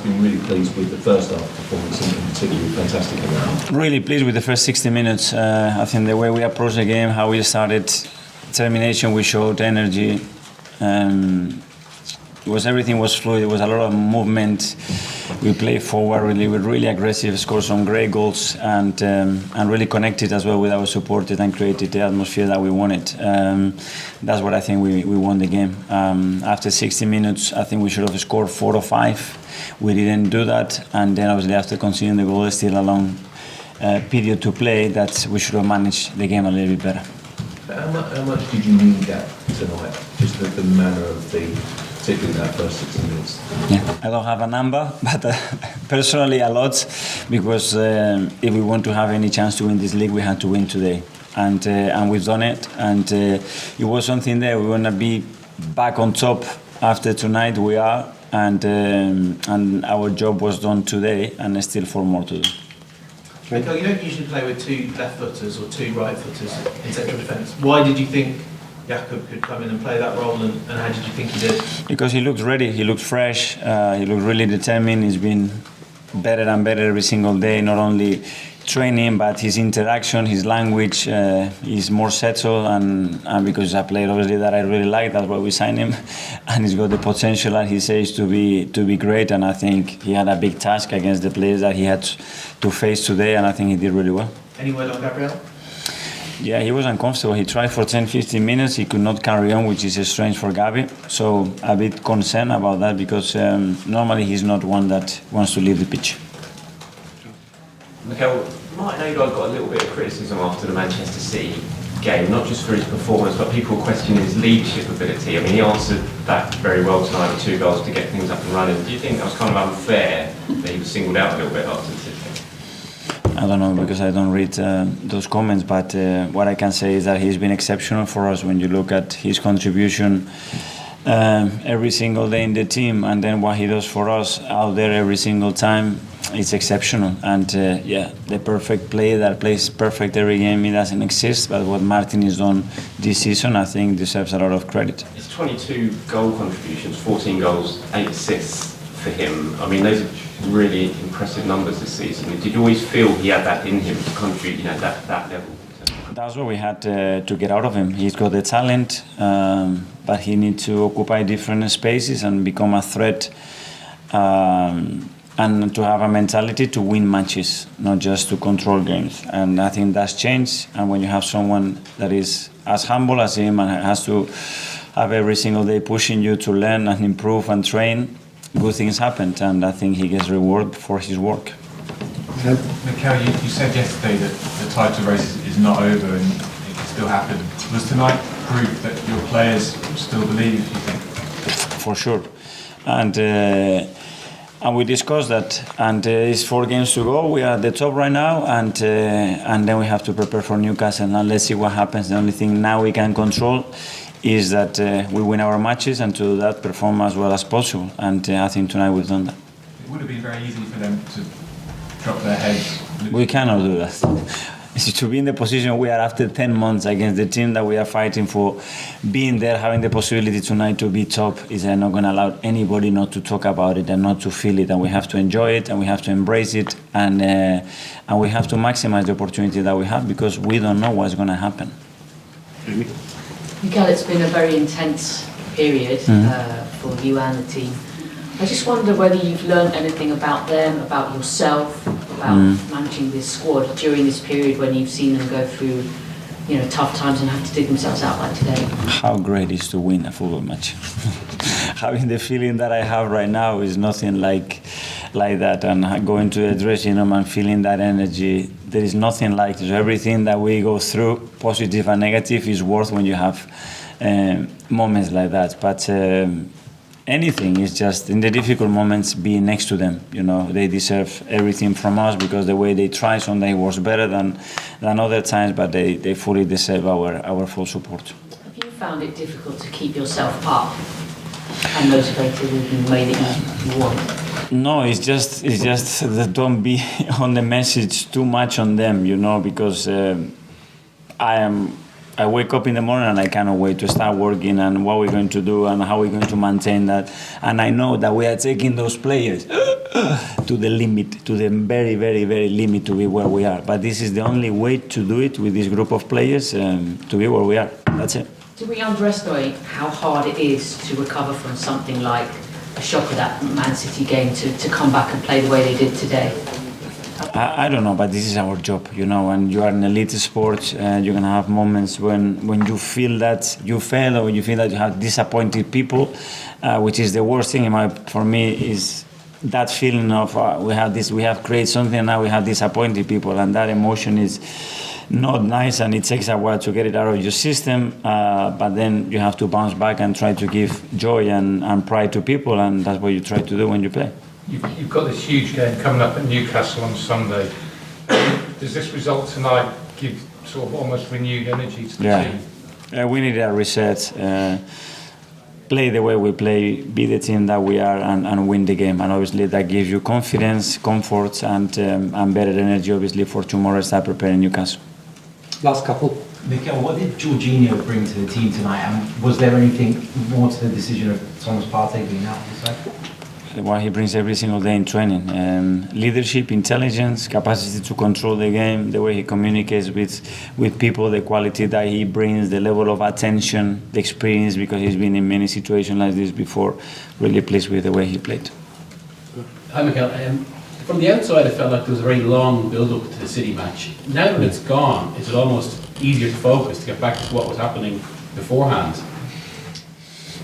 been really pleased with the first half performance and particularly fantastic in that. Really pleased with the first 60 minutes. I think the way we approached the game, how we started, determination we showed, energy. Everything was fluid. There was a lot of movement. We played forward really, we were really aggressive, scored some great goals, and really connected as well with our supporters and created the atmosphere that we wanted. That's what I think we won the game. After 60 minutes, I think we should have scored 4 or 5. We didn't do that, and then obviously after conceding the goal, there's still a long period to play. That we should have managed the game a little bit better. How much did you need that tonight? Just the manner of particularly that first 60 minutes. Yeah, I don't have a number, but personally a lot, because if we want to have any chance to win this league, we had to win today, and we've done it. And it was something there. We want to be back on top after tonight. We are, and our job was done today, and there's still 4 more to do. Mikel, you don't usually play with 2 left-footers or 2 right-footers in central defence. Why did you think Jakub could come in and play that role, and how did you think he did? Because he looked ready, he looked fresh, he looked really determined. He's been better and better every single day, not only training, but his interaction, his language, he's more settled, and because he's a player obviously that I really like, that's why we signed him, and he's got the potential that he says to be great, and I think he had a big task against the players that he had to face today, and I think he did really well. Any word on Gabriel? Yeah, he was uncomfortable. He tried for 10-15 minutes. He could not carry on, which is strange for Gabi. So a bit concerned about that, because normally he's not one that wants to leave the pitch. Mikel, Martin Odegaard got a little bit of criticism after the Manchester City game, not just for his performance, but people questioning his leadership ability. I mean, he answered that very well tonight with 2 goals to get things up and running. Do you think that was kind of unfair that he was singled out a little bit after the City game? I don't know, because I don't read those comments, but what I can say is that he's been exceptional for us. When you look at his contribution every single day in the team, and then what he does for us out there every single time, it's exceptional. And the perfect player that plays perfect every game, it doesn't exist, but what Martin has done this season, I think deserves a lot of credit. It's 22 goal contributions, 14 goals, 8 assists for him. I mean, those are really impressive numbers this season. Did you always feel he had that in him to contribute, that level? That's what we had to get out of him. He's got the talent, but he needs to occupy different spaces and become a threat, and to have a mentality to win matches, not just to control games. And I think that's changed. And when you have someone that is as humble as him and has to have every single day pushing you to learn and improve and train, good things happen, and I think he gets reward for his work. Mikel, you said yesterday that the title race is not over and it can still happen. Was tonight proof that your players still believe, you think? For sure. And we discussed that, and it's 4 games to go. We are at the top right now, and then we have to prepare for Newcastle, and let's see what happens. The only thing now we can control is that we win our matches, and to that perform as well as possible. And I think tonight we've done that. It would have been very easy for them to drop their heads. We cannot do that. To be in the position we are after 10 months against the team that we are fighting for, being there, having the possibility tonight to be top, is not going to allow anybody not to talk about it and not to feel it. And we have to enjoy it, and we have to embrace it, and we have to maximize the opportunity that we have, because we don't know what's going to happen. Mikel, it's been a very intense period for you and the team. I just wonder whether you've learned anything about them, about yourself, about managing this squad during this period when you've seen them go through, tough times and have to dig themselves out like today. How great it is to win a football match. Having the feeling that I have right now is nothing like that, and going to the dressing room and feeling that energy, there is nothing like this. Everything that we go through, positive and negative, is worth when you have moments like that. But anything is just, in the difficult moments, being next to them. They deserve everything from us, because the way they try Sunday was better than other times, but they fully deserve our full support. Have you found it difficult to keep yourself up and motivated in the way that you want? No, it's just that don't be on the message too much on them, because I wake up in the morning and I cannot wait to start working and what we're going to do and how we're going to maintain that. And I know that we are taking those players to the limit, to the very, very, very limit to be where we are. But this is the only way to do it with this group of players to be where we are. That's it. Do we underestimate how hard it is to recover from something like a shock of that Man City game to come back and play the way they did today? I don't know, but this is our job, you know. When you are in elite sport, you're gonna have moments when you feel that you fail, or you feel that you have disappointed people, which is the worst thing for me is that feeling of we have created something and now we have disappointed people, and that emotion is not nice, and it takes a while to get it out of your system. But then you have to bounce back and try to give joy and pride to people, and that's what you try to do when you play. You've got this huge game coming up at Newcastle on Sunday. Does this result tonight give sort of almost renewed energy to the team? We need a reset. Play the way we play, be the team that we are, and win the game. And obviously that gives you confidence, comfort, and better energy, obviously, for tomorrow start preparing Newcastle. Last couple. Mikel, what did Jorginho bring to the team tonight? And was there anything more to the decision of Thomas Partey being out on the side? What he brings every single day in training. Leadership, intelligence, capacity to control the game, the way he communicates with people, the quality that he brings, the level of attention, the experience, because he's been in many situations like this before. Really pleased with the way he played. Hi Mikel. From the outside, it felt like there was a very long build-up to the City match. Now that it's gone, is it almost easier to focus, to get back to what was happening beforehand?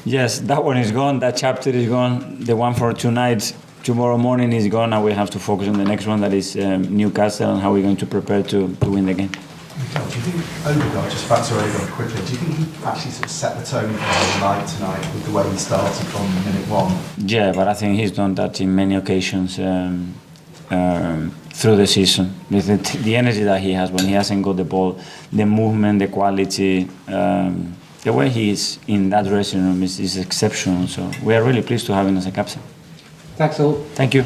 Yes, that one is gone, that chapter is gone. The one for tonight, tomorrow morning is gone, and we have to focus on the next one, that is Newcastle, and how we're going to prepare to win the game. Mikel, do you think Odegaard, just back to Odegaard quickly, do you think he actually sort of set the tone for the whole night tonight with the way he started from minute one? Yeah, but I think he's done that in many occasions through the season. With the energy that he has when he hasn't got the ball, the movement, the quality, the way he is in that dressing room is exceptional. So we are really pleased to have him as a captain. Thanks all. Thank you.